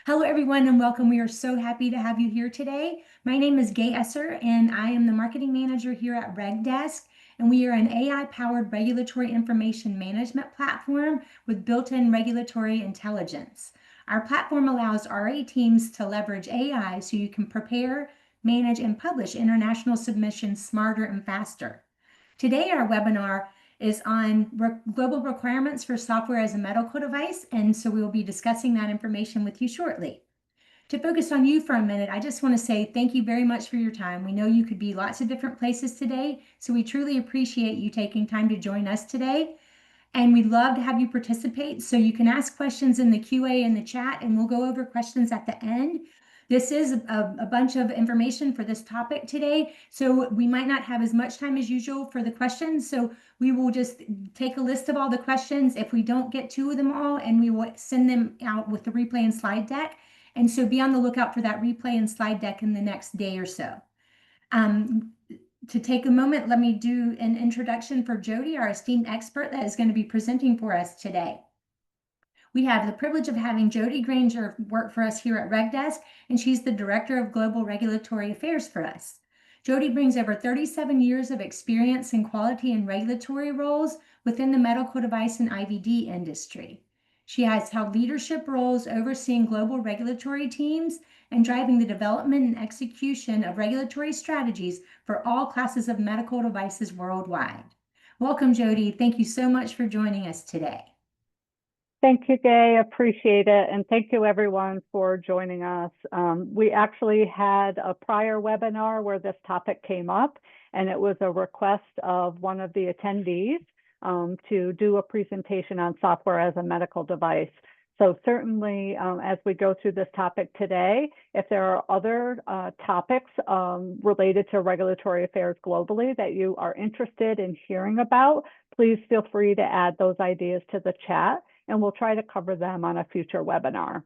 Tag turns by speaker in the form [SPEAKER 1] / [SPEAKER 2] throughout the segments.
[SPEAKER 1] Hello, everyone, and welcome. We are so happy to have you here today. My name is Gay Esser, and I am the marketing manager here at RegDesk. And we are an AI-powered regulatory information management platform with built-in regulatory intelligence. Our platform allows RA teams to leverage AI so you can prepare, manage, and publish international submissions smarter and faster. Today, our webinar is on global requirements for software as a medical device, and so we will be discussing that information with you shortly. To focus on you for a minute, I just want to say thank you very much for your time. We know you could be lots of different places today, so we truly appreciate you taking time to join us today. And we'd love to have you participate. So you can ask questions in the QA in the chat, and we'll go over questions at the end. This is a bunch of information for this topic today, so we might not have as much time as usual for the questions. So we will just take a list of all the questions if we don't get to them all, and we will send them out with the replay and slide deck. And so be on the lookout for that replay and slide deck in the next day or so. To take a moment, let me do an introduction for Jody, our esteemed expert that is going to be presenting for us today. We have the privilege of having Jody Granger work for us here at RegDesk, and she's the Director of Global Regulatory Affairs for us. Jody brings over 37 years of experience in quality and regulatory roles within the medical device and IVD industry. She has held leadership roles overseeing global regulatory teams and driving the development and execution of regulatory strategies for all classes of medical devices worldwide. Welcome, Jody. Thank you so much for joining us today.
[SPEAKER 2] Thank you, Gay. Appreciate it. And thank you, everyone, for joining us. We actually had a prior webinar where this topic came up, and it was a request of one of the attendees to do a presentation on software as a medical device. So certainly, as we go through this topic today, if there are other topics related to regulatory affairs globally that you are interested in hearing about, please feel free to add those ideas to the chat, and we'll try to cover them on a future webinar.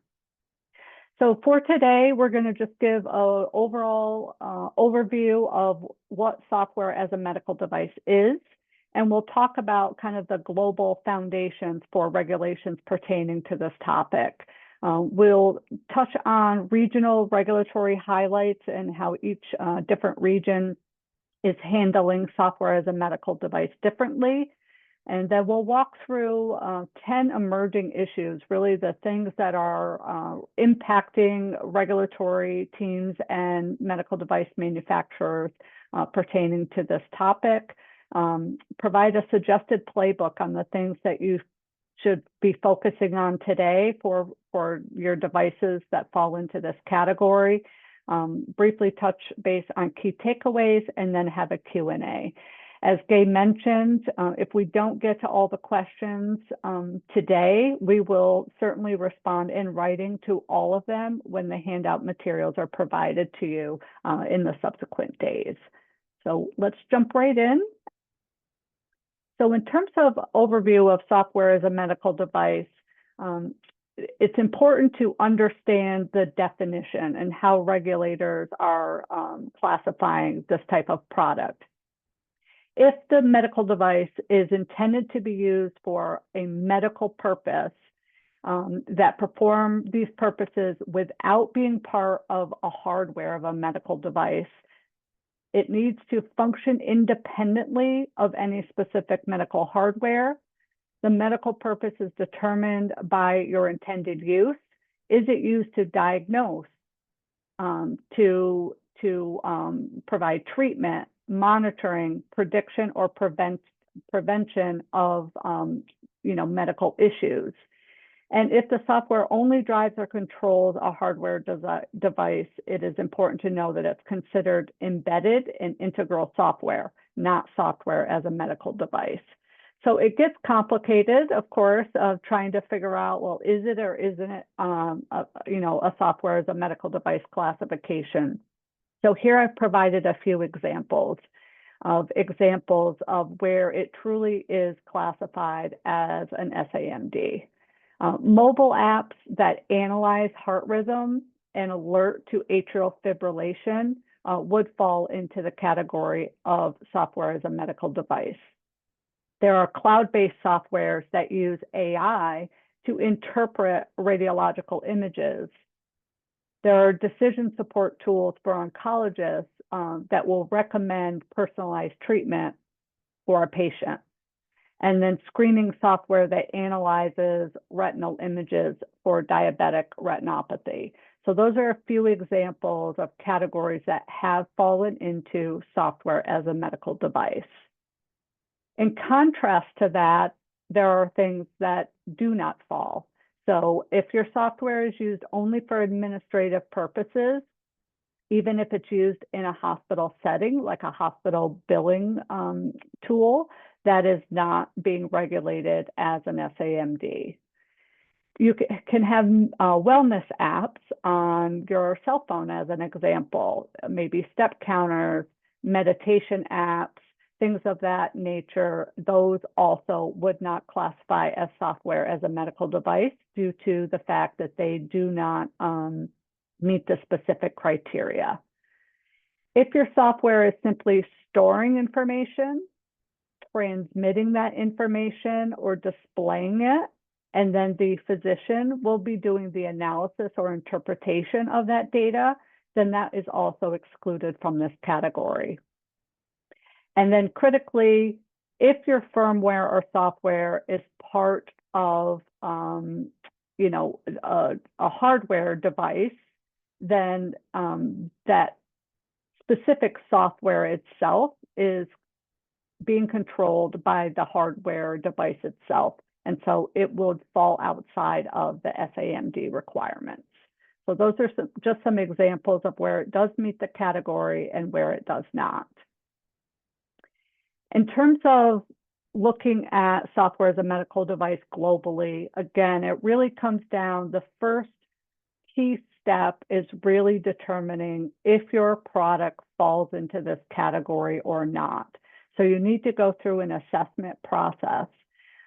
[SPEAKER 2] So for today, we're going to just give an overall overview of what software as a medical device is, and we'll talk about kind of the global foundations for regulations pertaining to this topic. We'll touch on regional regulatory highlights and how each different region is handling software as a medical device differently. And then we'll walk through 10 emerging issues, really the things that are impacting regulatory teams and medical device manufacturers pertaining to this topic. Provide a suggested playbook on the things that you should be focusing on today for your devices that fall into this category. Briefly touch base on key takeaways, and then have a Q&A. As Gay mentioned, if we don't get to all the questions today, we will certainly respond in writing to all of them when the handout materials are provided to you in the subsequent days. So let's jump right in. So in terms of overview of software as a medical device, it's important to understand the definition and how regulators are classifying this type of product. If the medical device is intended to be used for a medical purpose that perform these purposes without being part of a hardware of a medical device, it needs to function independently of any specific medical hardware. The medical purpose is determined by your intended use. Is it used to diagnose, to provide treatment, monitoring, prediction, or prevention of medical issues? And if the software only drives or controls a hardware device, it is important to know that it's considered embedded and integral software, not software as a medical device. So it gets complicated, of course, of trying to figure out, well, is it or isn't it a software as a medical device classification? So here I've provided a few examples of where it truly is classified as an SaMD. Mobile apps that analyze heart rhythm and alert to atrial fibrillation would fall into the category of software as a medical device. There are cloud-based softwares that use AI to interpret radiological images There are decision support tools for oncologists that will recommend personalized treatment for a patient. And then screening software that analyzes retinal images for diabetic retinopathy. So those are a few examples of categories that have fallen into software as a medical device. In contrast to that, there are things that do not fall. So if your software is used only for administrative purposes, even if it's used in a hospital setting, like a hospital billing tool, that is not being regulated as an SaMD. You can have wellness apps on your cell phone as an example, maybe step counters, meditation apps, things of that nature. Those also would not classify as software as a medical device due to the fact that they do not meet the specific criteria. If your software is simply storing information, transmitting that information, or displaying it, and then the physician will be doing the analysis or interpretation of that data, then that is also excluded from this category. And then critically, if your firmware or software is part of a hardware device, then that specific software itself is being controlled by the hardware device itself. And so it would fall outside of the SaMD requirements. So those are just some examples of where it does meet the category and where it does not. In terms of looking at software as a medical device globally, again, it really comes down, the first key step is really determining if your product falls into this category or not. So you need to go through an assessment process.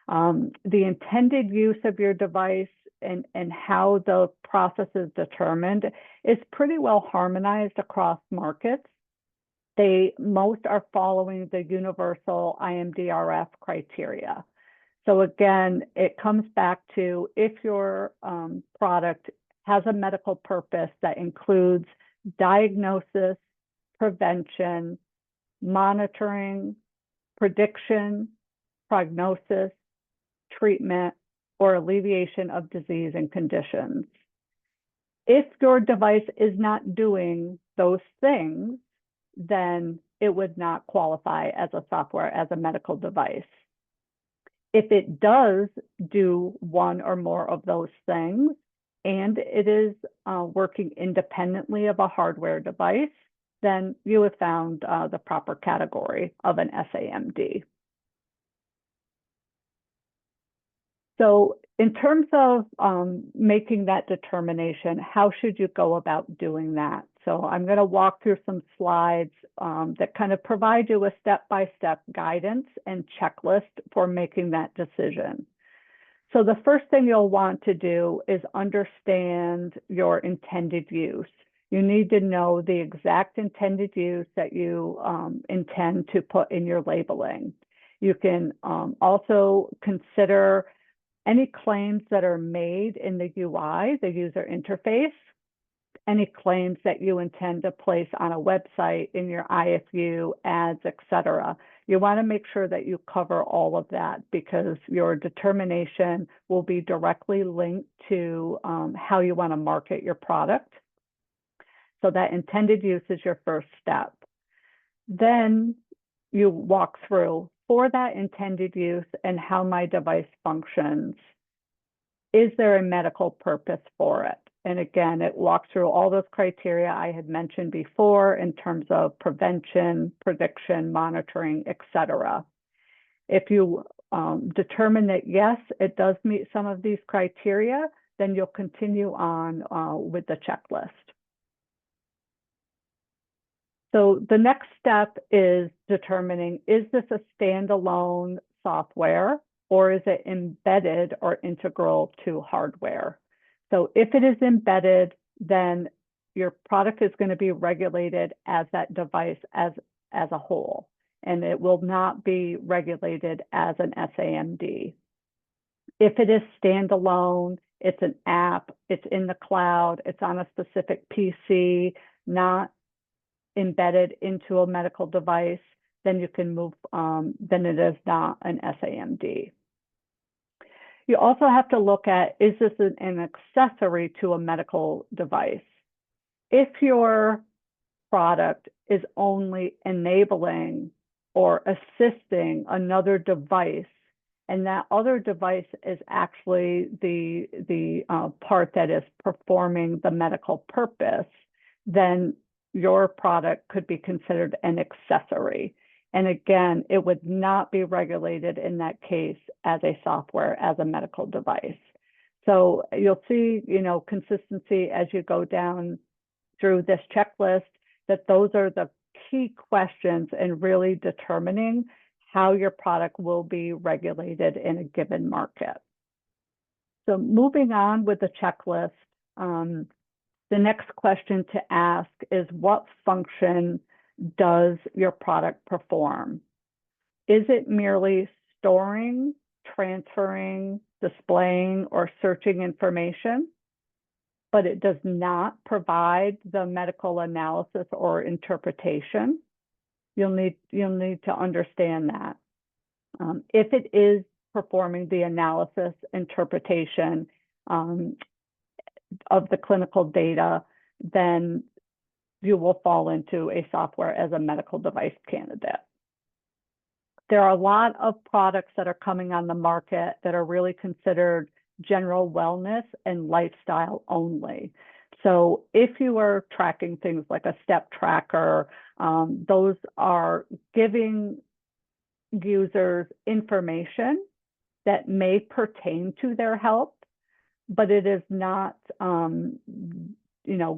[SPEAKER 2] The intended use of your device and how the process is determined is pretty well harmonized across markets. Most are following the universal IMDRF criteria. So again, it comes back to if your product has a medical purpose that includes diagnosis, prevention, monitoring, prediction, prognosis, treatment, or alleviation of disease and conditions. If your device is not doing those things, then it would not qualify as a software as a medical device. If it does do one or more of those things, and it is working independently of a hardware device, then you have found the proper category of an SaMD. So in terms of making that determination, how should you go about doing that? So I'm going to walk through some slides that kind of provide you a step-by-step guidance and checklist for making that decision. So the first thing you'll want to do is understand your intended use. You need to know the exact intended use that you intend to put in your labeling. You can also consider any claims that are made in the UI, the user interface, any claims that you intend to place on a website, in your IFU, ads, etc. You want to make sure that you cover all of that because your determination will be directly linked to how you want to market your product. So that intended use is your first step. Then you walk through for that intended use and how my device functions. Is there a medical purpose for it? And again, it walks through all those criteria I had mentioned before in terms of prevention, prediction, monitoring, etc. If you determine that yes, it does meet some of these criteria, then you'll continue on with the checklist. So the next step is determining, is this a standalone software or is it embedded or integral to hardware? So if it is embedded, then your product is going to be regulated as that device as a whole, and it will not be regulated as an SaMD. If it is standalone, it's an app, it's in the cloud, it's on a specific PC, not embedded into a medical device, then you can move, then it is not an SaMD. You also have to look at, is this an accessory to a medical device? If your product is only enabling or assisting another device, and that other device is actually the part that is performing the medical purpose, then your product could be considered an accessory. And again, it would not be regulated in that case as a software, as a medical device. So you'll see, consistency as you go down through this checklist, that those are the key questions in really determining how your product will be regulated in a given market. So moving on with the checklist, the next question to ask is, what function does your product perform? Is it merely storing, transferring, displaying, or searching information, but it does not provide the medical analysis or interpretation? You'll need to understand that. If it is performing the analysis, interpretation of the clinical data, then you will fall into a software as a medical device candidate. There are a lot of products that are coming on the market that are really considered general wellness and lifestyle only. So if you are tracking things like a step tracker, those are giving users information that may pertain to their health, but it is not,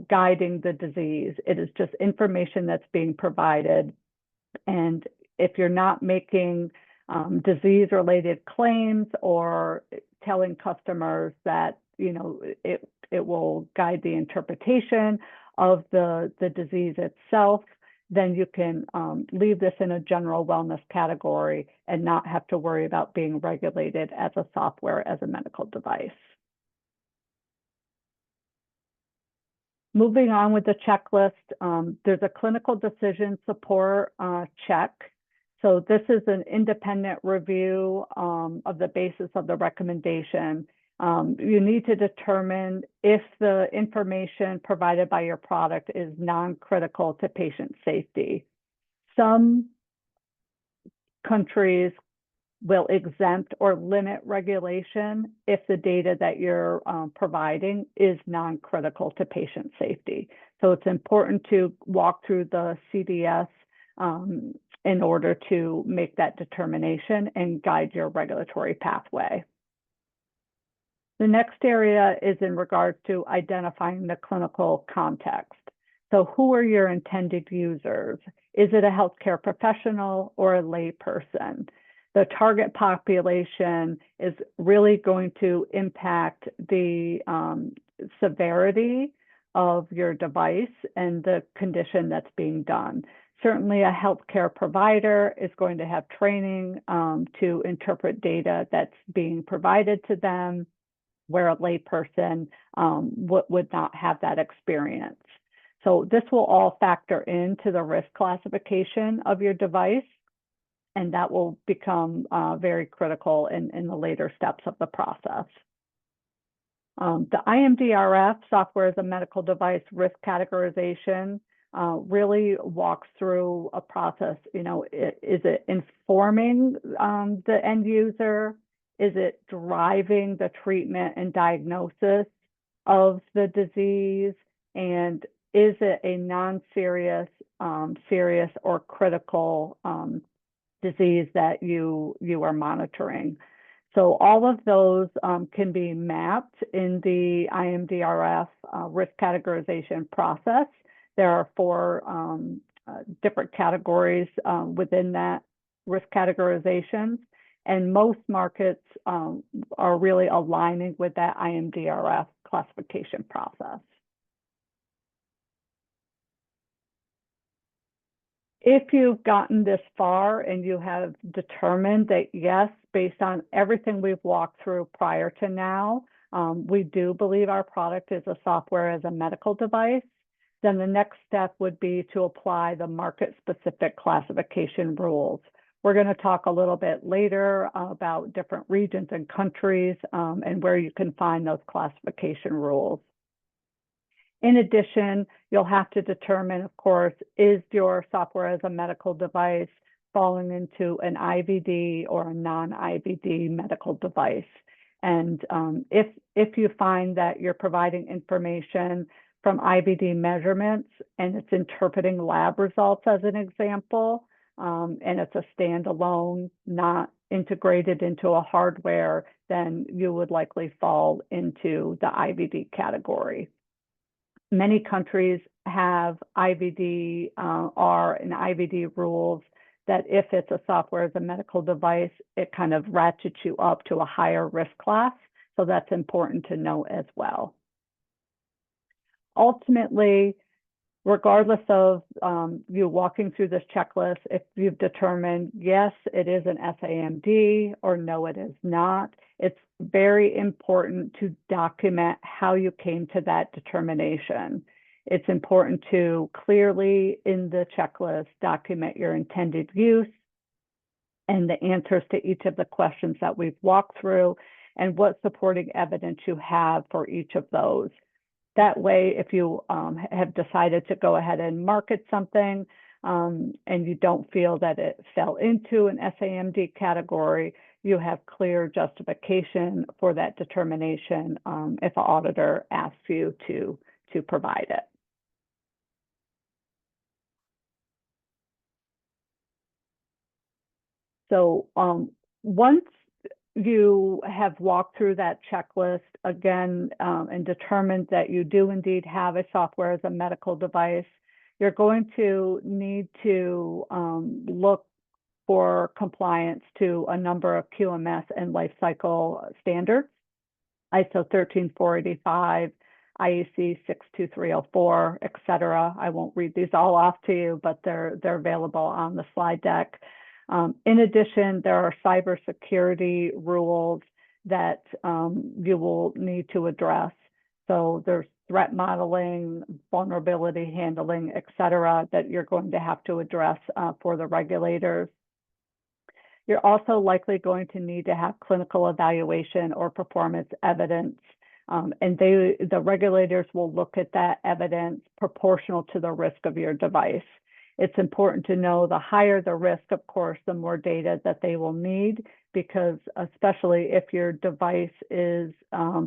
[SPEAKER 2] guiding the disease. It is just information that's being provided. And if you're not making disease-related claims or telling customers that, it will guide the interpretation of the disease itself, then you can leave this in a general wellness category and not have to worry about being regulated as a software, as a medical device. Moving on with the checklist, there's a clinical decision support check. So this is an independent review of the basis of the recommendation. You need to determine if the information provided by your product is non-critical to patient safety. Some countries will exempt or limit regulation if the data that you're providing is non-critical to patient safety. So it's important to walk through the CDS in order to make that determination and guide your regulatory pathway. The next area is in regards to identifying the clinical context. So who are your intended users? Is it a healthcare professional or a lay person? The target population is really going to impact the severity of your device and the condition that's being done. Certainly a healthcare provider is going to have training to interpret data that's being provided to them, where a layperson would not have that experience. So this will all factor into the risk classification of your device, and that will become very critical in the later steps of the process. The IMDRF, software as a medical device risk categorization, really walks through a process. Is it informing the end user? Is it driving the treatment and diagnosis of the disease? And is it a non-serious, serious, or critical disease that you are monitoring? So all of those can be mapped in the IMDRF risk categorization process. There are 4 different categories within that risk categorizations, and most markets are really aligning with that IMDRF classification process. If you've gotten this far and you have determined that, yes, based on everything we've walked through prior to now, we do believe our product is a software as a medical device, then the next step would be to apply the market-specific classification rules. We're going to talk a little bit later about different regions and countries and where you can find those classification rules. In addition, you'll have to determine, of course, is your software as a medical device falling into an IVD or a non-IVD medical device? And if you find that you're providing information from IVD measurements and it's interpreting lab results as an example, and it's a standalone, not integrated into a hardware, then you would likely fall into the IVD category. Many countries have IVD R and IVD rules that if it's a software as a medical device, it kind of ratchets you up to a higher risk class. So that's important to know as well. Ultimately, regardless of you walking through this checklist, if you've determined, yes, it is an SaMD or no, it is not, it's very important to document how you came to that determination. It's important to clearly in the checklist document your intended use and the answers to each of the questions that we've walked through and what supporting evidence you have for each of those. That way, if you have decided to go ahead and market something and you don't feel that it fell into an SaMD category, you have clear justification for that determination if an auditor asks you to provide it. So once you have walked through that checklist again and determined that you do indeed have a software as a medical device, you're going to need to look for compliance to a number of QMS and lifecycle standards, ISO 13485, IEC 62304, et cetera. I won't read these all off to you, but they're available on the slide deck. In addition, there are cybersecurity rules that you will need to address. So there's threat modeling, vulnerability handling, et cetera, that you're going to have to address for the regulators. You're also likely going to need to have clinical evaluation or performance evidence. And the regulators will look at that evidence proportional to the risk of your device. It's important to know the higher the risk, of course, the more data that they will need, because especially if your device is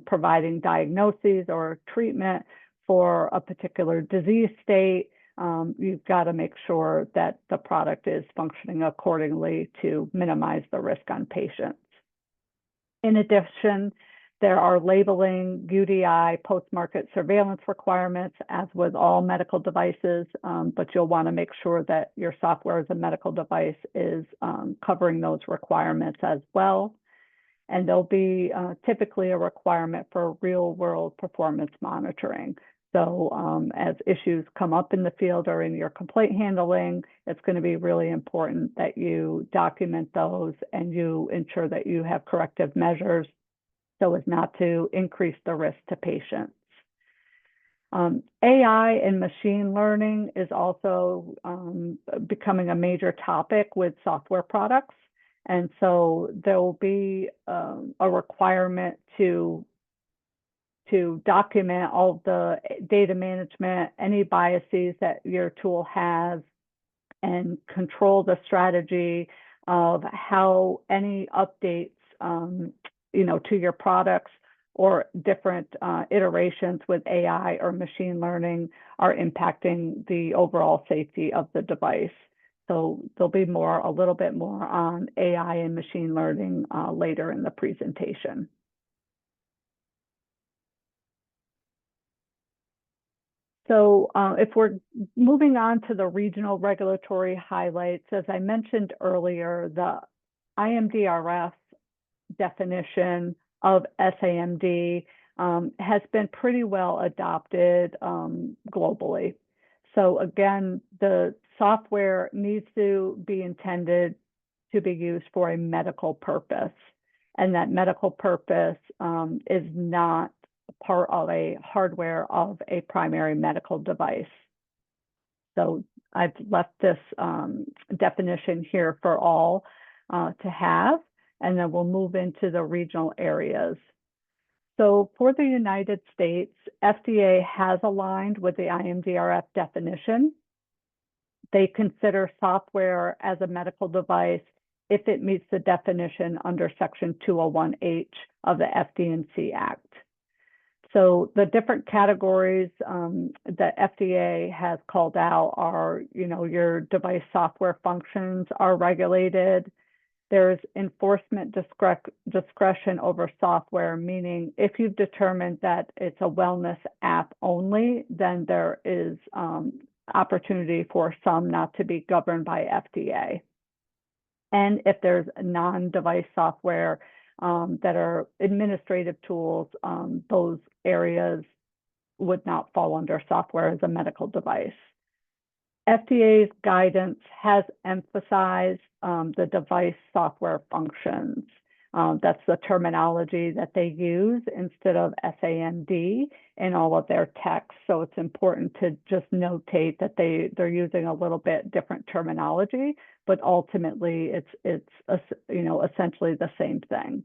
[SPEAKER 2] providing diagnoses or treatment for a particular disease state, you've got to make sure that the product is functioning accordingly to minimize the risk on patients. In addition, there are labeling, UDI, post-market surveillance requirements, as with all medical devices, but you'll want to make sure that your software as a medical device is covering those requirements as well. And there'll be typically a requirement for real-world performance monitoring. So as issues come up in the field or in your complaint handling, it's going to be really important that you document those and you ensure that you have corrective measures so as not to increase the risk to patients. AI and machine learning is also becoming a major topic with software products. And so there will be a requirement to document all the data management, any biases that your tool has, and control the strategy of how any updates to your products or different iterations with AI or machine learning are impacting the overall safety of the device. So there'll be a little bit more on AI and machine learning later in the presentation. So if we're moving on to the regional regulatory highlights, as I mentioned earlier, the IMDRF definition of SaMD has been pretty well adopted globally. So again, the software needs to be intended to be used for a medical purpose. and that medical purpose is not part of a hardware of a primary medical device. So I've left this definition here for all to have, and then we'll move into the regional areas. So for the United States, FDA has aligned with the IMDRF definition. They consider software as a medical device if it meets the definition under Section 201H of the FD&C Act. So the different categories that FDA has called out are, your device software functions are regulated. There's enforcement discretion over software, meaning if you've determined that it's a wellness app only, then there is opportunity for some not to be governed by FDA. And if there's non-device software that are administrative tools, those areas would not fall under software as a medical device. FDA's guidance has emphasized the device software functions. That's the terminology that they use instead of SaMD in all of their texts. So it's important to just notate that they're using a little bit different terminology, but ultimately it's essentially the same thing.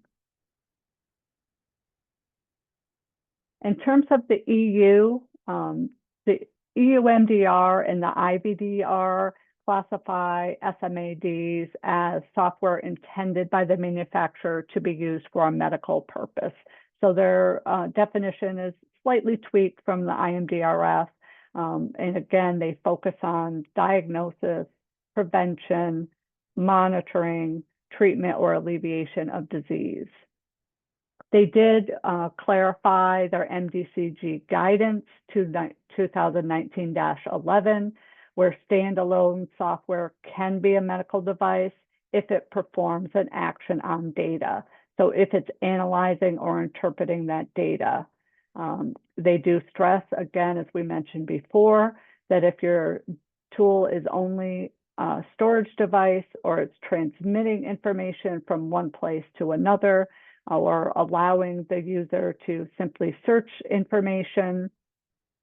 [SPEAKER 2] In terms of the EU, the EU MDR and the IVDR classify SaMDs as software intended by the manufacturer to be used for a medical purpose. So their definition is slightly tweaked from the IMDRF. And again, they focus on diagnosis, prevention, monitoring, treatment, or alleviation of disease. They did clarify their MDCG guidance to 2019-11, where standalone software can be a medical device if it performs an action on data. So if it's analyzing or interpreting that data. They do stress, again, as we mentioned before, that if your tool is only a storage device or it's transmitting information from one place to another, or allowing the user to simply search information,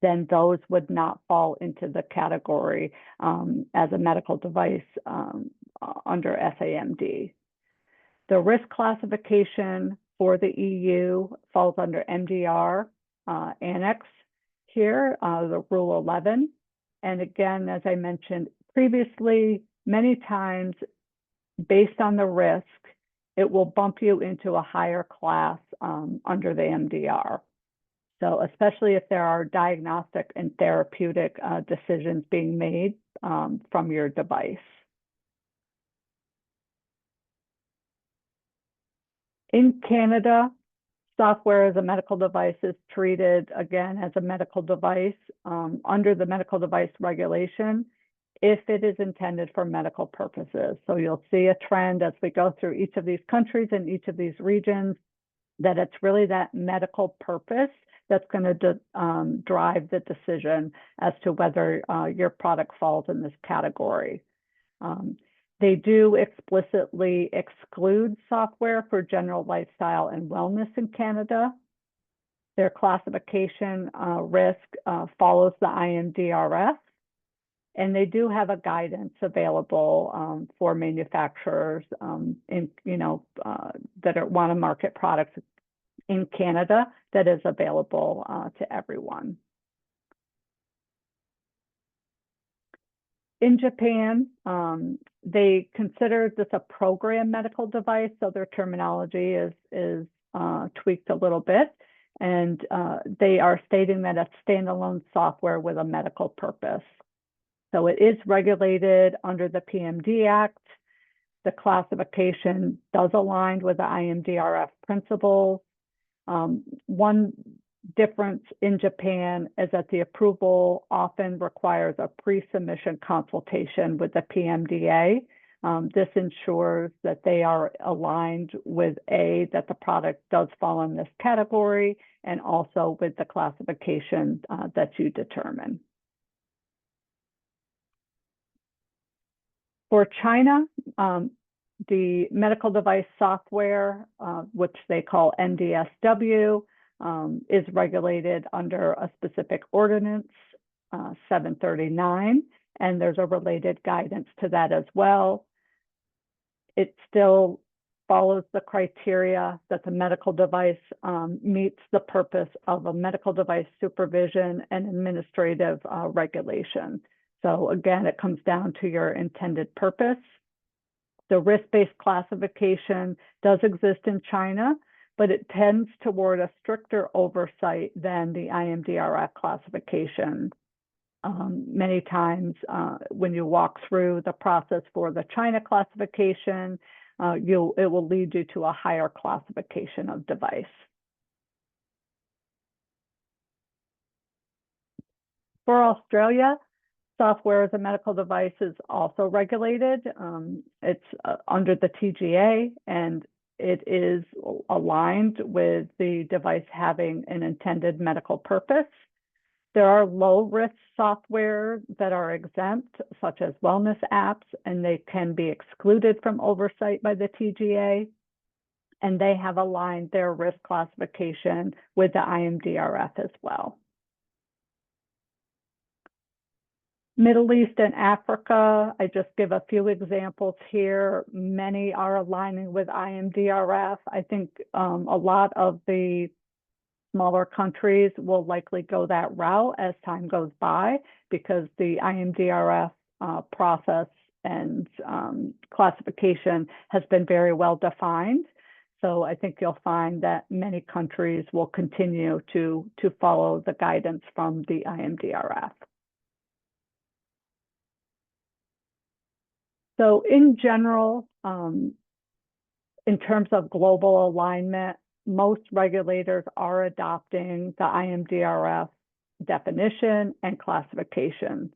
[SPEAKER 2] then those would not fall into the category as a medical device under SaMD. The risk classification for the EU falls under MDR Annex here, the Rule 11. And again, as I mentioned previously, many times based on the risk, it will bump you into a higher class under the MDR. So especially if there are diagnostic and therapeutic decisions being made from your device. In Canada, software as a medical device is treated, again, as a medical device under the medical device regulation if it is intended for medical purposes. So you'll see a trend as we go through each of these countries and each of these regions that it's really that medical purpose that's going to drive the decision as to whether your product falls in this category. They do explicitly exclude software for general lifestyle and wellness in Canada. Their classification risk follows the IMDRF, and they do have a guidance available for manufacturers that want to market products in Canada that is available to everyone. In Japan, they consider this a program medical device, so their terminology is tweaked a little bit, and they are stating that it's standalone software with a medical purpose. So it is regulated under the PMD Act. The classification does align with the IMDRF principles. One difference in Japan is that the approval often requires a pre-submission consultation with the PMDA. This ensures that they are aligned with that the product does fall in this category, and also with the classification that you determine. For China, The medical device software, which they call NDSW, is regulated under a specific ordinance, 739, and there's a related guidance to that as well. It still follows the criteria that the medical device meets the purpose of a medical device supervision and administrative regulation. So again, it comes down to your intended purpose. The risk-based classification does exist in China, but it tends toward a stricter oversight than the IMDRF classification. Many times when you walk through the process for the China classification, it will lead you to a higher classification of device. For Australia, software as a medical device is also regulated. It's under the TGA, and it is aligned with the device having an intended medical purpose. There are low-risk software that are exempt, such as wellness apps, and they can be excluded from oversight by the TGA, and they have aligned their risk classification with the IMDRF as well. Middle East and Africa, I just give a few examples here. Many are aligning with IMDRF. I think a lot of the smaller countries will likely go that route as time goes by, because the IMDRF process and classification has been very well defined. So I think you'll find that many countries will continue to follow the guidance from the IMDRF. So in general, in terms of global alignment, most regulators are adopting the IMDRF definition and classification.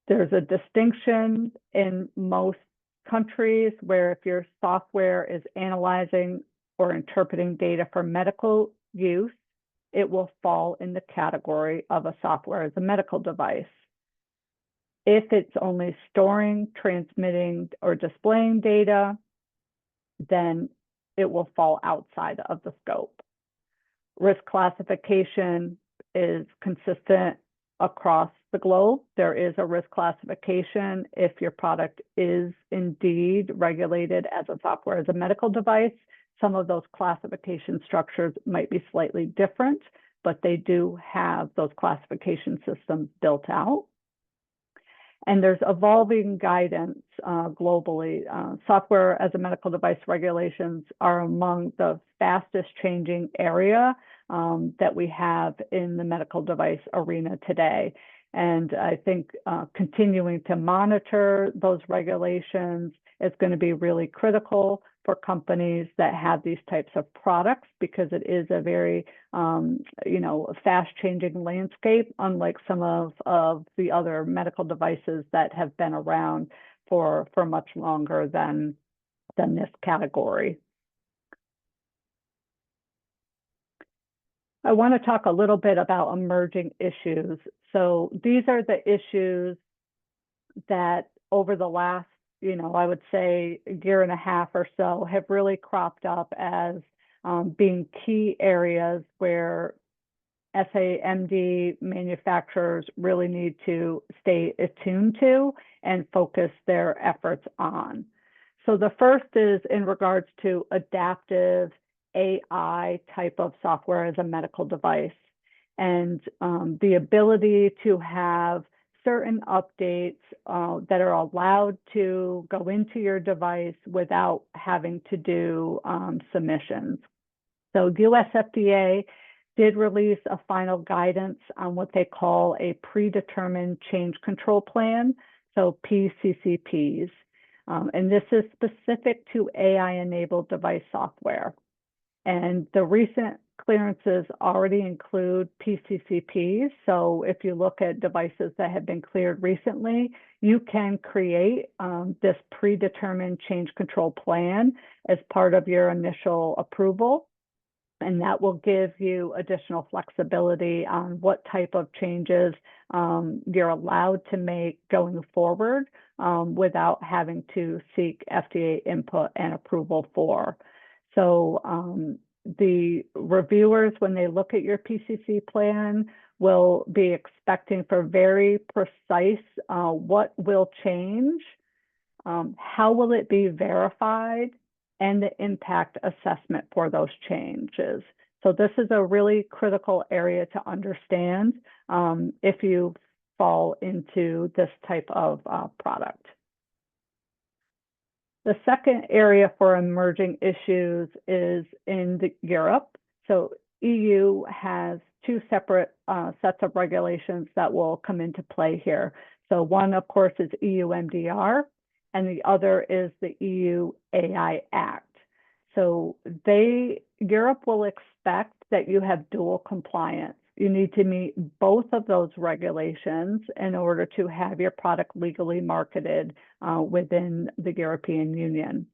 [SPEAKER 2] There's a distinction in most countries where if your software is analyzing or interpreting data for medical use, it will fall in the category of a software as a medical device. If it's only storing, transmitting, or displaying data, then it will fall outside of the scope. Risk classification is consistent across the globe. There is a risk classification if your product is indeed regulated as a software as a medical device. Some of those classification structures might be slightly different, but they do have those classification systems built out. And there's evolving guidance globally. Software as a medical device regulations are among the fastest changing area that we have in the medical device arena today. And I think continuing to monitor those regulations is going to be really critical for companies that have these types of products, because it is a very fast-changing landscape, unlike some of the other medical devices that have been around for much longer than this category. I want to talk a little bit about emerging issues. So these are the issues that over the last, I would say a year and a half or so have really cropped up as being key areas where SaMD manufacturers really need to stay attuned to and focus their efforts on. So the first is in regards to adaptive AI type of software as a medical device, and the ability to have certain updates that are allowed to go into your device without having to do submissions. So US FDA did release a final guidance on what they call a predetermined change control plan, so PCCPs. And this is specific to AI-enabled device software. And the recent clearances already include PCCPs. So if you look at devices that have been cleared recently, you can create this predetermined change control plan as part of your initial approval. And that will give you additional flexibility on what type of changes you're allowed to make going forward without having to seek FDA input and approval for. So the reviewers, when they look at your PCC plan, will be expecting for very precise what will change, how will it be verified, and the impact assessment for those changes. So this is a really critical area to understand if you fall into this type of product. The second area for emerging issues is in Europe. So EU has two separate sets of regulations that will come into play here. So one, of course, is EU MDR, and the other is the EU AI Act. So Europe will expect that you have dual compliance. You need to meet both of those regulations in order to have your product legally marketed within the European Union.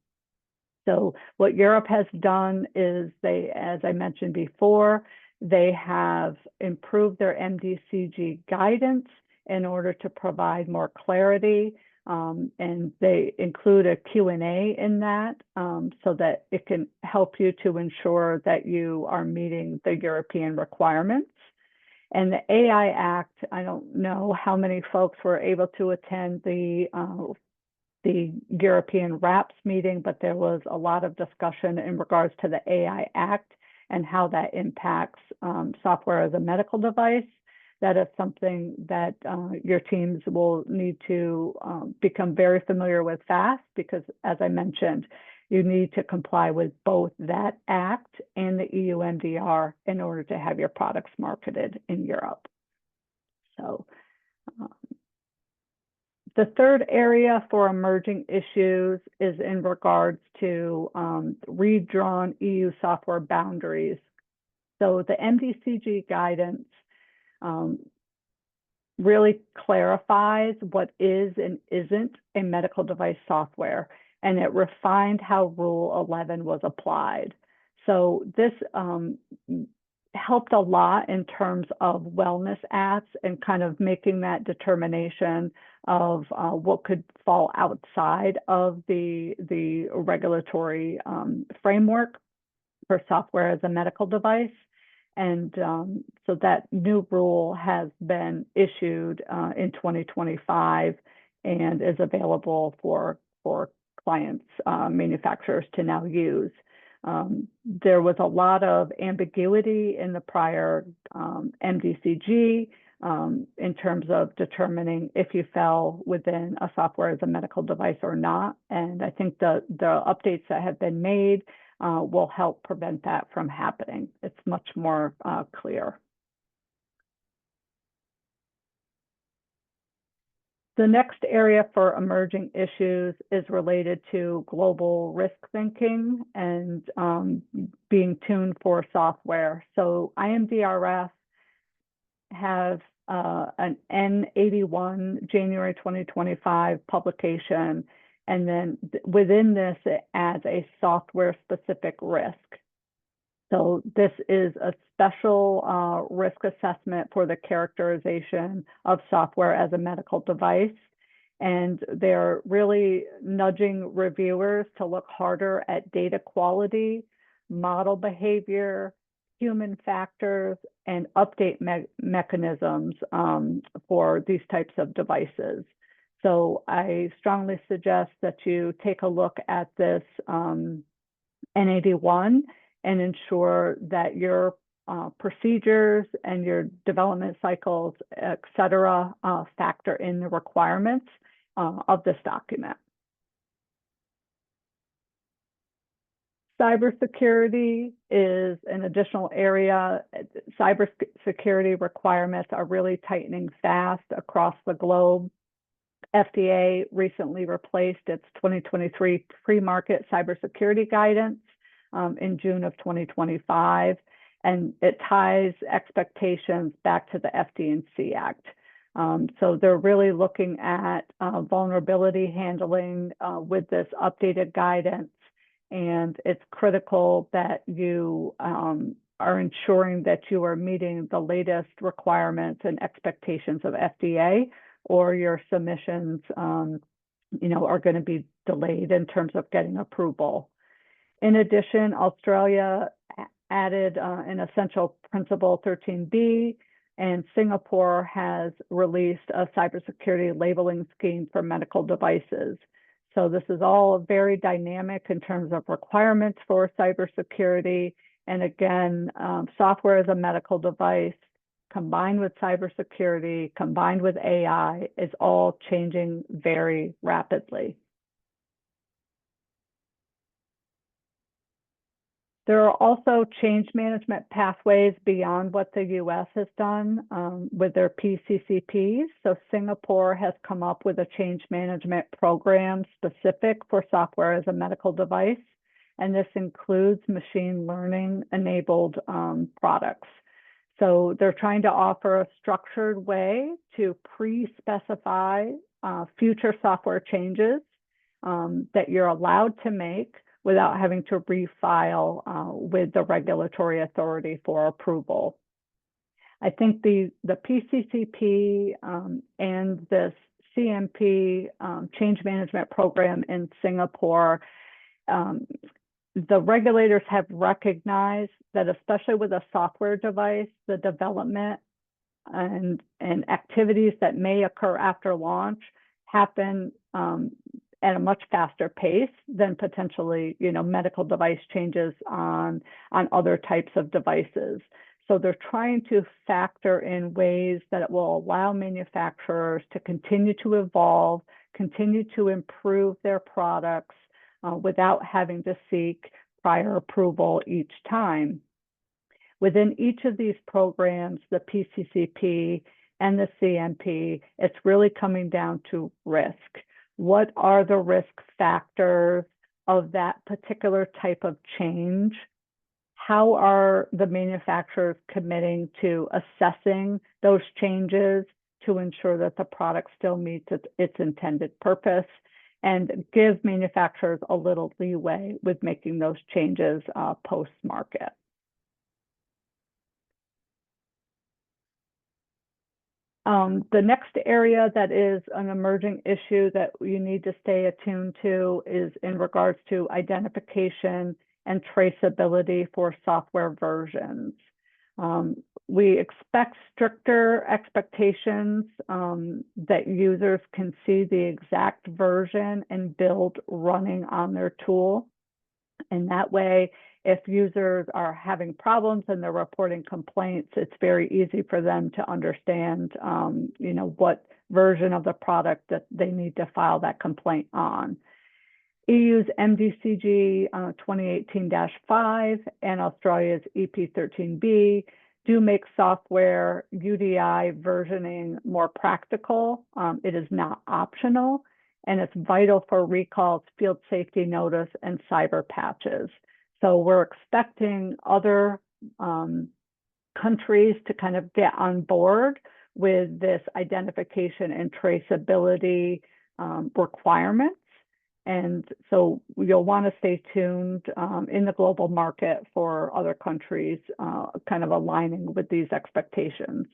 [SPEAKER 2] So what Europe has done is they, as I mentioned before, they have improved their MDCG guidance in order to provide more clarity. And they include a Q&A in that so that it can help you to ensure that you are meeting the European requirements. And the AI Act, I don't know how many folks were able to attend the European RAPS meeting, but there was a lot of discussion in regards to the AI Act and how that impacts software as a medical device. That is something that your teams will need to become very familiar with fast because, as I mentioned, you need to comply with both that act and the EU MDR in order to have your products marketed in Europe. So the third area for emerging issues is in regards to redrawn EU software boundaries. So the MDCG guidance really clarifies what is and isn't a medical device software, and it refined how Rule 11 was applied. So this helped a lot in terms of wellness apps and kind of making that determination of what could fall outside of the regulatory framework for software as a medical device. And so that new rule has been issued in 2025 and is available for clients, manufacturers to now use. There was a lot of ambiguity in the prior MDCG in terms of determining if you fell within a software as a medical device or not. And I think the updates that have been made will help prevent that from happening. It's much more clear. The next area for emerging issues is related to global risk thinking and being tuned for software. So IMDRF have an N81 January 2025 publication. And then within this, it adds a software-specific risk. So this is a special risk assessment for the characterization of software as a medical device. And they're really nudging reviewers to look harder at data quality, model behavior, human factors, and update mechanisms for these types of devices. So I strongly suggest that you take a look at this N81 and ensure that your procedures and your development cycles, et cetera, factor in the requirements of this document. Cybersecurity is an additional area. Cybersecurity requirements are really tightening fast across the globe. FDA recently replaced its 2023 pre-market cybersecurity guidance in June of 2025, and it ties expectations back to the FD&C Act. So they're really looking at vulnerability handling with this updated guidance and it's critical that you are ensuring that you are meeting the latest requirements and expectations of FDA, or your submissions, are going to be delayed in terms of getting approval. In addition, Australia added an essential principle 13B, and Singapore has released a cybersecurity labeling scheme for medical devices. So this is all very dynamic in terms of requirements for cybersecurity. And again, software as a medical device combined with cybersecurity, combined with AI, is all changing very rapidly. There are also change management pathways beyond what the US has done with their PCCPs. So Singapore has come up with a change management program specific for software as a medical device. And this includes machine learning enabled products. So they're trying to offer a structured way to pre-specify future software changes that you're allowed to make without having to refile with the regulatory authority for approval. I think the PCCP and this CMP change management program in Singapore, the regulators have recognized that, especially with a software device, the development and activities that may occur after launch happen at a much faster pace than potentially, medical device changes on other types of devices. So they're trying to factor in ways that it will allow manufacturers to continue to evolve, continue to improve their products without having to seek prior approval each time. Within each of these programs, the PCCP and the CMP, it's really coming down to risk. What are the risk factors of that particular type of change? How are the manufacturers committing to assessing those changes to ensure that the product still meets its intended purpose, and give manufacturers a little leeway with making those changes post-market? The next area that is an emerging issue that you need to stay attuned to is in regards to identification and traceability for software versions. We expect stricter expectations that users can see the exact version and build running on their tool. And that way, if users are having problems and they're reporting complaints, it's very easy for them to understand, what version of the product that they need to file that complaint on. EU's MDCG 2018-5 and Australia's EP13B do make software UDI versioning more practical. It is not optional, and it's vital for recalls, field safety notice, and cyber patches. So we're expecting other countries to kind of get on board with this identification and traceability requirements. And so you'll want to stay tuned in the global market for other countries kind of aligning with these expectations.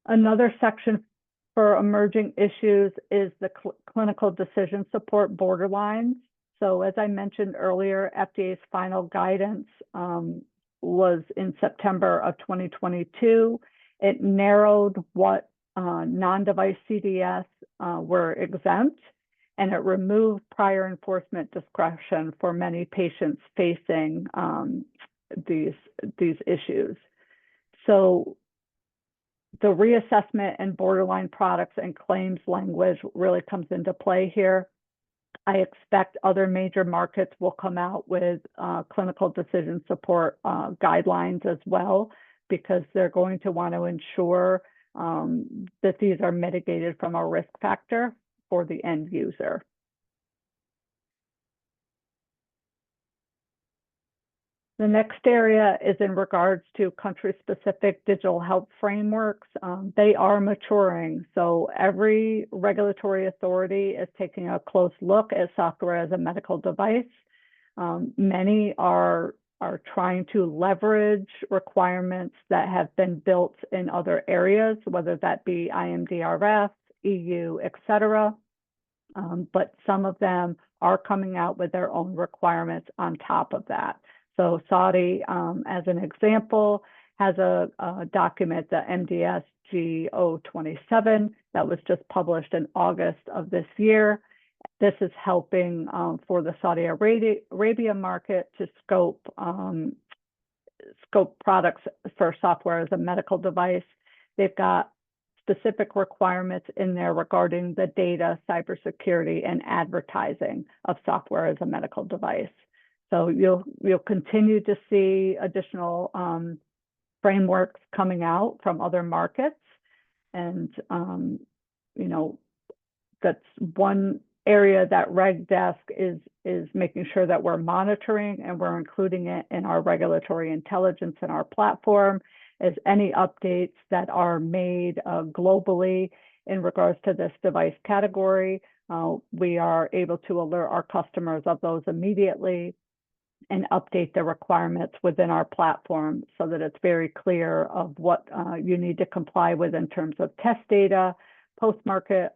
[SPEAKER 2] Another section for emerging issues is the clinical decision support borderlines. So as I mentioned earlier, FDA's final guidance was in September of 2022. It narrowed what non-device CDS were exempt, and it removed prior enforcement discretion for many patients facing these issues. So the reassessment and borderline products and claims language really comes into play here. I expect other major markets will come out with clinical decision support guidelines as well, because they're going to want to ensure that these are mitigated from a risk factor for the end user. The next area is in regards to country-specific digital health frameworks. They are maturing, so every regulatory authority is taking a close look at software as a medical device. Many are trying to leverage requirements that have been built in other areas, whether that be IMDRF, EU, et cetera. But some of them are coming out with their own requirements on top of that. So Saudi, as an example, has a document, the MDSGO 27, that was just published in August of this year. This is helping for the Saudi Arabia market to scope products for software as a medical device. They've got specific requirements in there regarding the data, cybersecurity, and advertising of software as a medical device. So you'll continue to see additional frameworks coming out from other markets, and you know, that's one area that RegDesk is making sure that we're monitoring, and we're including it in our regulatory intelligence in our platform, as any updates that are made globally in regards to this device category. We are able to alert our customers of those immediately and update the requirements within our platform so that it's very clear of what you need to comply with in terms of test data, post-market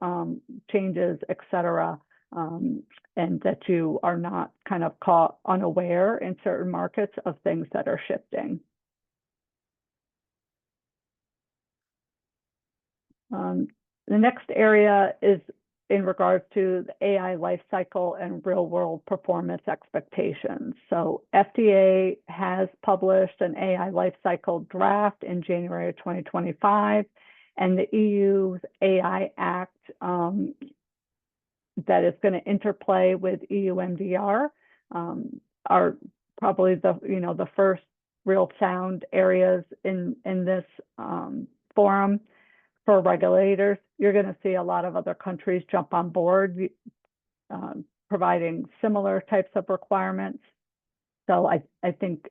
[SPEAKER 2] changes, et cetera, and that you are not kind of caught unaware in certain markets of things that are shifting. The next area is in regards to the AI lifecycle and real-world performance expectations. So FDA has published an AI lifecycle draft in January of 2025, and the EU's AI Act that is going to interplay with EU MDR are probably the first real sound areas in this forum for regulators. You're going to see a lot of other countries jump on board, providing similar types of requirements. So I think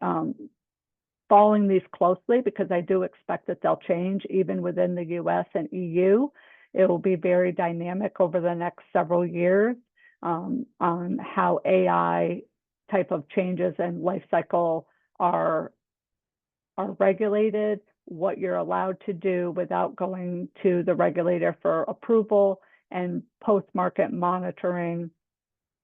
[SPEAKER 2] following these closely, because I do expect that they'll change even within the US and EU. It will be very dynamic over the next several years on how AI type of changes and life cycle are regulated, what you're allowed to do without going to the regulator for approval, and post-market monitoring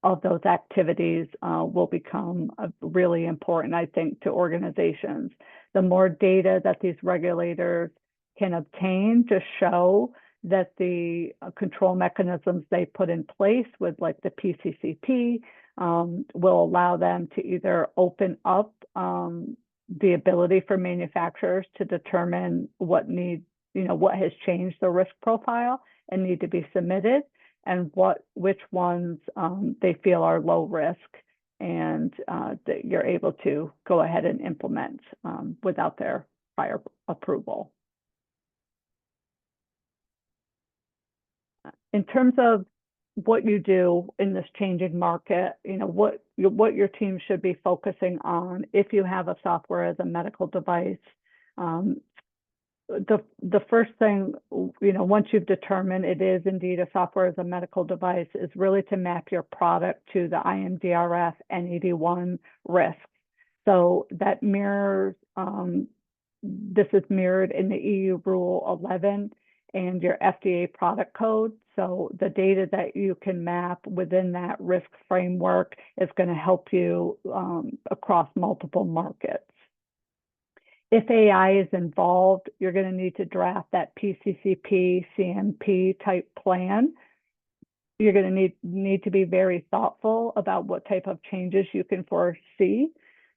[SPEAKER 2] of those activities will become really important, I think, to organizations. The more data that these regulators can obtain to show that the control mechanisms they put in place with like the PCCP will allow them to either open up the ability for manufacturers to determine what has changed the risk profile and need to be submitted, and which ones they feel are low risk and that you're able to go ahead and implement without their prior approval. In terms of what you do in this changing market, what your team should be focusing on if you have a software as a medical device. The first thing, once you've determined it is indeed a software as a medical device, is really to map your product to the IMDRF N81 risk. So that mirrors, this is mirrored in the EU Rule 11 and your FDA product code. So the data that you can map within that risk framework is going to help you across multiple markets. If AI is involved, you're going to need to draft that PCCP, CMP type plan. You're going to need to be very thoughtful about what type of changes you can foresee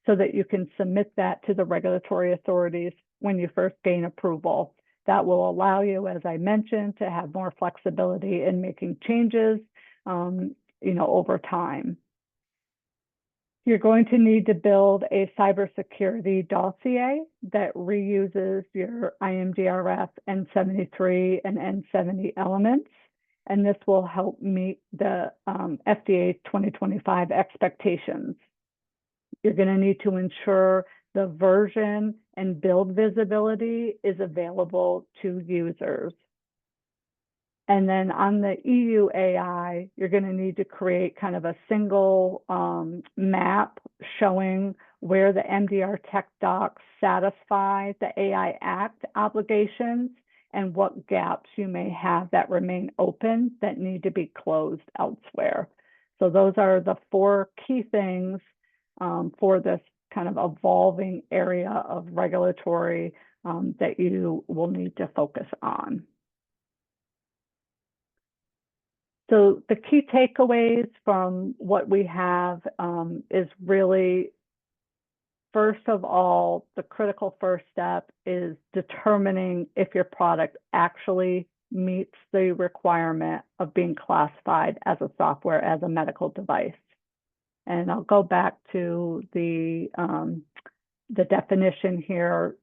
[SPEAKER 2] so that you can submit that to the regulatory authorities when you first gain approval. That will allow you, as I mentioned, to have more flexibility in making changes, over time. You're going to need to build a cybersecurity dossier that reuses your IMDRF N73 and N70 elements, and this will help meet the FDA 2025 expectations. You're going to need to ensure the version and build visibility is available to users. And then on the EU AI, you're going to need to create kind of a single map showing where the MDR tech docs satisfy the AI Act obligations and what gaps you may have that remain open that need to be closed elsewhere. So those are the 4 key things for this kind of evolving area of regulatory that you will need to focus on. So the key takeaways from what we have is really, first of all, the critical first step is determining if your product actually meets the requirement of being classified as a software as a medical device. And I'll go back to the definition here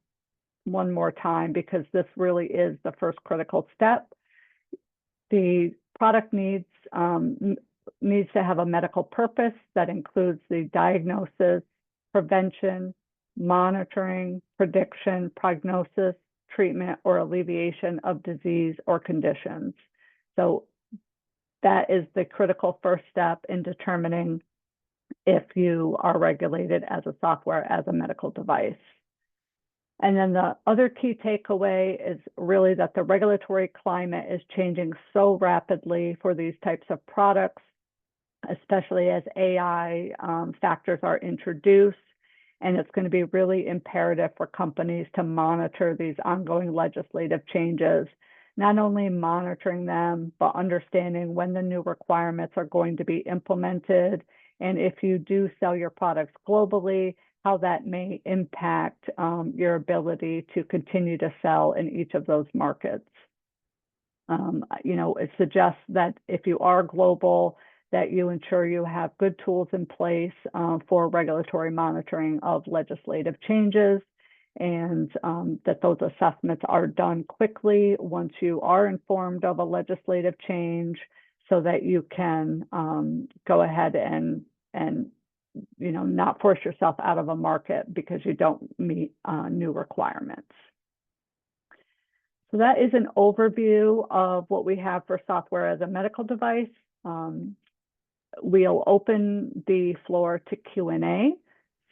[SPEAKER 2] one more time, because this really is the first critical step. The product needs to have a medical purpose that includes the diagnosis, prevention, monitoring, prediction, prognosis, treatment, or alleviation of disease or conditions. So that is the critical first step in determining if you are regulated as a software as a medical device. And then the other key takeaway is really that the regulatory climate is changing so rapidly for these types of products, especially as AI factors are introduced. And it's going to be really imperative for companies to monitor these ongoing legislative changes, not only monitoring them, but understanding when the new requirements are going to be implemented. And if you do sell your products globally, how that may impact your ability to continue to sell in each of those markets. It suggests that if you are global, that you ensure you have good tools in place for regulatory monitoring of legislative changes, and that those assessments are done quickly once you are informed of a legislative change, so that you can go ahead and not force yourself out of a market because you don't meet new requirements. So that is an overview of what we have for software as a medical device. We'll open the floor to Q&A.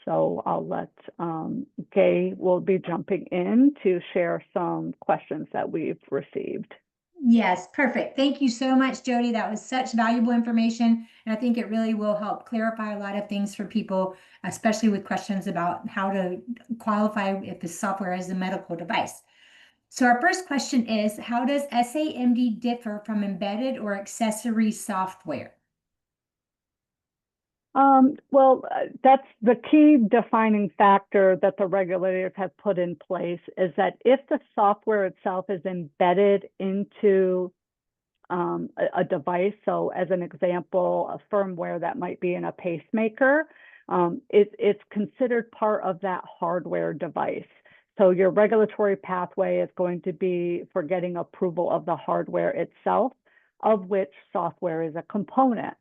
[SPEAKER 2] So I'll let Gay will be jumping in to share some questions that we've received.
[SPEAKER 1] Yes, perfect. Thank you so much, Jody. That was such valuable information. And I think it really will help clarify a lot of things for people, especially with questions about how to qualify if the software is a medical device. So our first question is, how does SaMD differ from embedded or accessory software?
[SPEAKER 2] That's the key defining factor that the regulators have put in place, is that if the software itself is embedded into a device, so as an example, a firmware that might be in a pacemaker, it's considered part of that hardware device. So your regulatory pathway is going to be for getting approval of the hardware itself, of which software is a component.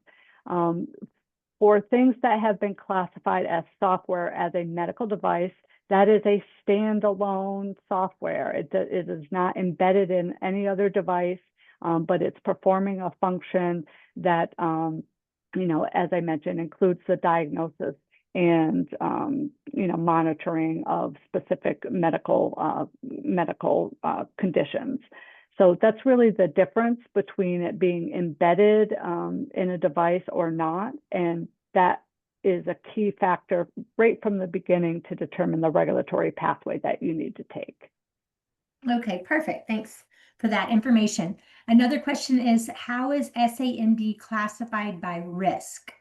[SPEAKER 2] For things that have been classified as software as a medical device, that is a standalone software. It is not embedded in any other device, but it's performing a function that, as I mentioned, includes the diagnosis and, monitoring of specific medical conditions. So that's really the difference between it being embedded in a device or not. And that is a key factor right from the beginning to determine the regulatory pathway that you need to take.
[SPEAKER 1] Okay, perfect. Thanks for that information. Another question is, how is SaMD classified by risk?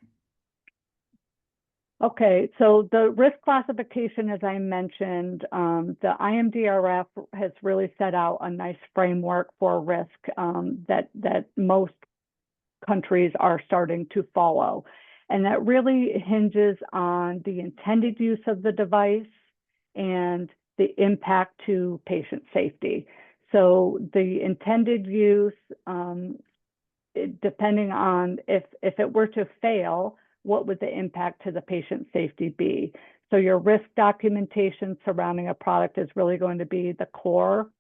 [SPEAKER 2] Okay, so the risk classification, as I mentioned, the IMDRF has really set out a nice framework for risk that most countries are starting to follow. And that really hinges on the intended use of the device and the impact to patient safety. So the intended use, depending on if it were to fail, what would the impact to the patient safety be? So your risk documentation surrounding a product is really going to be the core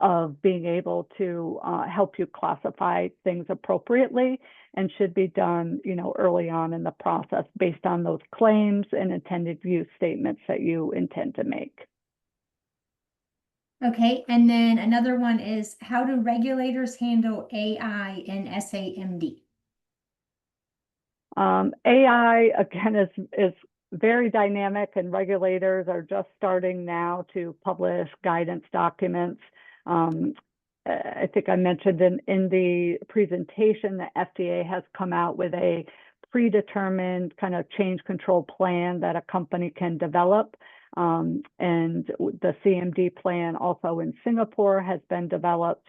[SPEAKER 2] of being able to help you classify things appropriately, and should be done, early on in the process based on those claims and intended use statements that you intend to make.
[SPEAKER 1] Okay, and then another one is, how do regulators handle AI in SaMD?
[SPEAKER 2] AI, again, is very dynamic, and regulators are just starting now to publish guidance documents. I think I mentioned in the presentation that FDA has come out with a predetermined kind of change control plan that a company can develop. And the CMD plan also in Singapore has been developed.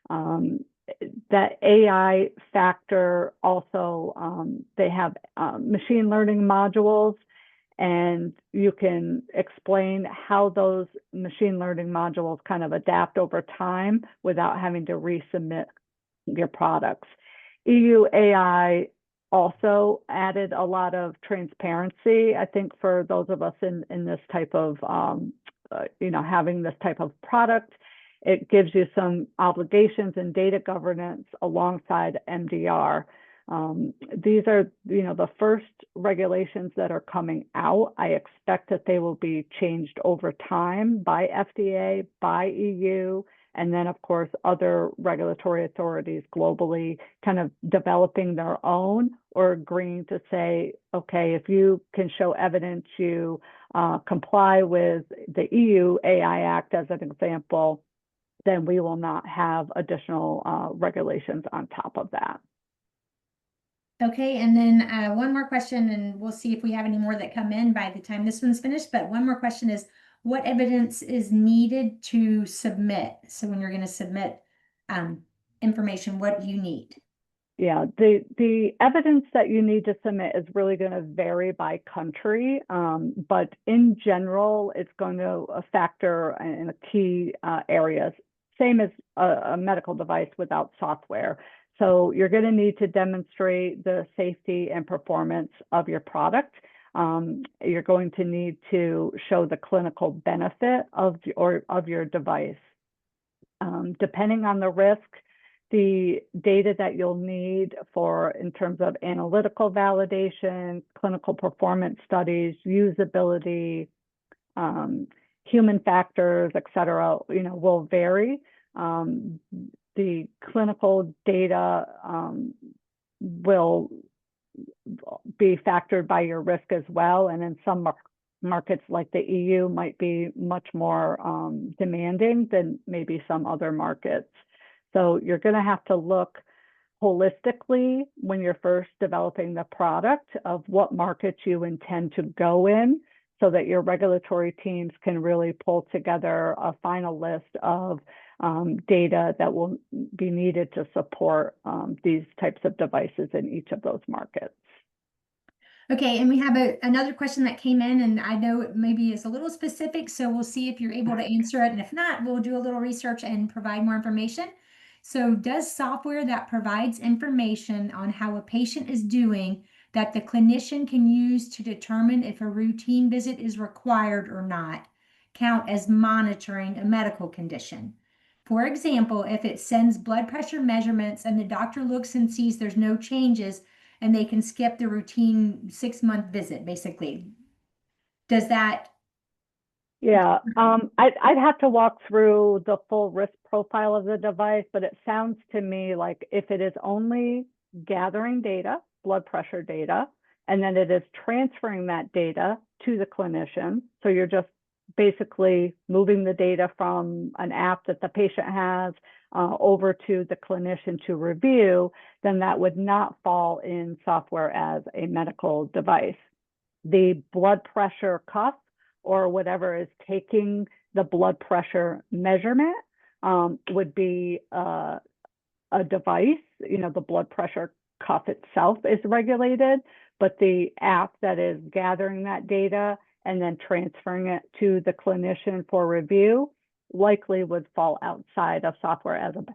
[SPEAKER 2] That AI factor also, they have machine learning modules, and you can explain how those machine learning modules kind of adapt over time without having to resubmit your products. EU AI also added a lot of transparency, I think, for those of us in this type of, having this type of product. It gives you some obligations and data governance alongside MDR. These are, the first regulations that are coming out. I expect that they will be changed over time by FDA, by EU, and then, of course, other regulatory authorities globally kind of developing their own or agreeing to say, okay, if you can show evidence you comply with the EU AI Act, as an example, then we will not have additional regulations on top of that.
[SPEAKER 1] Okay, and then one more question, and we'll see if we have any more that come in by the time this one's finished. But one more question is, what evidence is needed to submit? So when you're going to submit information, what do you need?
[SPEAKER 2] Yeah, the evidence that you need to submit is really going to vary by country, but in general, it's going to factor in a key areas, same as a medical device without software. So you're going to need to demonstrate the safety and performance of your product. You're going to need to show the clinical benefit of your device. Depending on the risk, the data that you'll need in terms of analytical validation, clinical performance studies, usability, human factors, et cetera, will vary. The clinical data will be factored by your risk as well. And in some markets like the EU might be much more demanding than maybe some other markets. So you're going to have to look holistically when you're first developing the product of what markets you intend to go in, so that your regulatory teams can really pull together a final list of data that will be needed to support these types of devices in each of those markets.
[SPEAKER 1] Okay, and we have another question that came in, and I know it maybe is a little specific, so we'll see if you're able to answer it. And if not, we'll do a little research and provide more information. So does software that provides information on how a patient is doing that the clinician can use to determine if a routine visit is required or not count as monitoring a medical condition? For example, if it sends blood pressure measurements and the doctor looks and sees there's no changes and they can skip the routine 6-month visit, basically. Does that?
[SPEAKER 2] Yeah, I'd have to walk through the full risk profile of the device, but it sounds to me like if it is only gathering data, blood pressure data, and then it is transferring that data to the clinician, so you're just basically moving the data from an app that the patient has over to the clinician to review, then that would not fall in software as a medical device. The blood pressure cuff or whatever is taking the blood pressure measurement would be a device. The blood pressure cuff itself is regulated, but the app that is gathering that data and then transferring it to the clinician for review likely would fall outside of software as a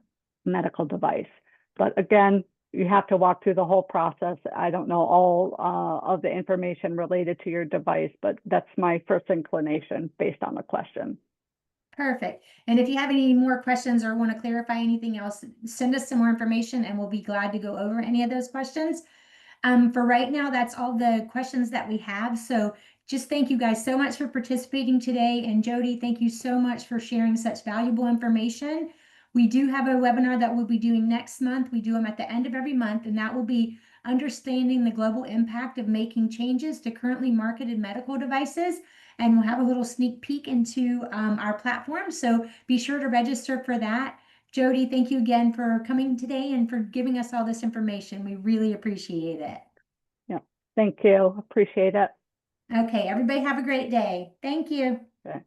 [SPEAKER 2] medical device. But again, you have to walk through the whole process. I don't know all of the information related to your device, but that's my first inclination based on the question.
[SPEAKER 1] Perfect. And if you have any more questions or want to clarify anything else, send us some more information and we'll be glad to go over any of those questions. For right now, that's all the questions that we have. So just thank you guys so much for participating today. And Jody, thank you so much for sharing such valuable information. We do have a webinar that we'll be doing next month. We do them at the end of every month, and that will be understanding the global impact of making changes to currently marketed medical devices. And we'll have a little sneak peek into our platform. So be sure to register for that. Jody, thank you again for coming today and for giving us all this information. We really appreciate it.
[SPEAKER 2] Yeah, thank you. Appreciate it.
[SPEAKER 1] Okay, everybody have a great day. Thank you.
[SPEAKER 2] Okay.